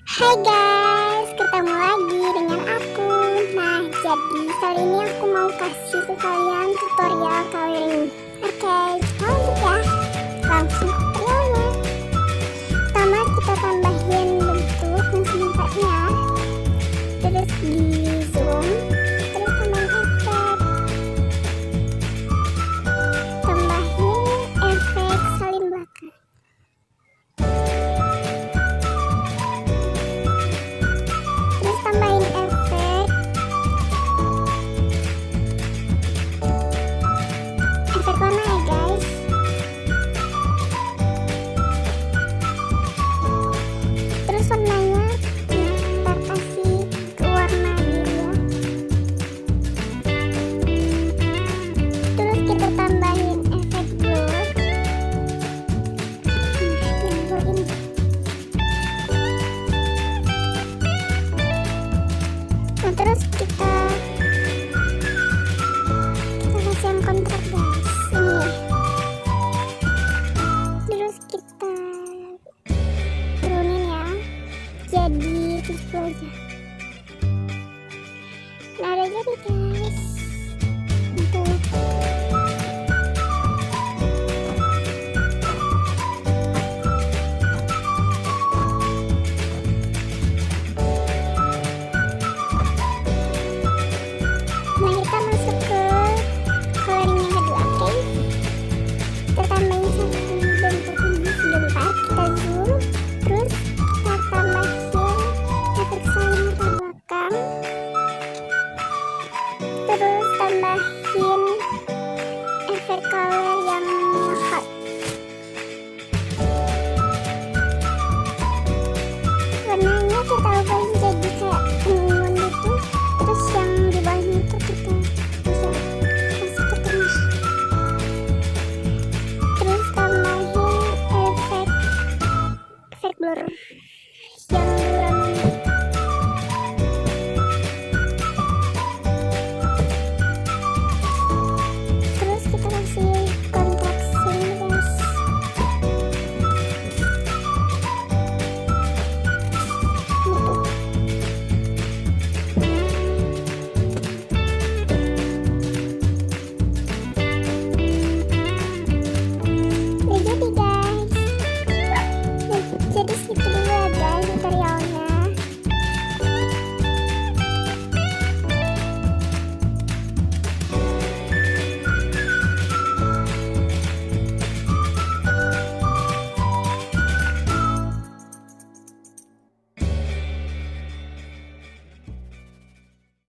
Hai guys, ketemu lagi dengan aku. Nah, jadi kali ini aku mau kasih ke kalian tutorial coloring. Oke, lanjut ya. Langsung ke tutorialnya. Pertama kita tambahin bentuk yang sebentarnya. Terus di zoom. Terus tambahin efek. Tambahin efek salin belakang. Tambahin efek warna ya guys. Terus warnanya kita kasih ke warna biru ya. Terus kita tambahin efek blur. Nah, terus kita kasih yang kontrak guys, ini. Terus kita turunin ya, jadi 70 aja. Nah, udah jadi guys. Tuh. Nah, kita masuk ke coloring yang kedua, oke? Kita tambahin satu bentuk ini sebentar, kita zoom. Terus kita tambahin efek salin latar belakang. Terus tambahin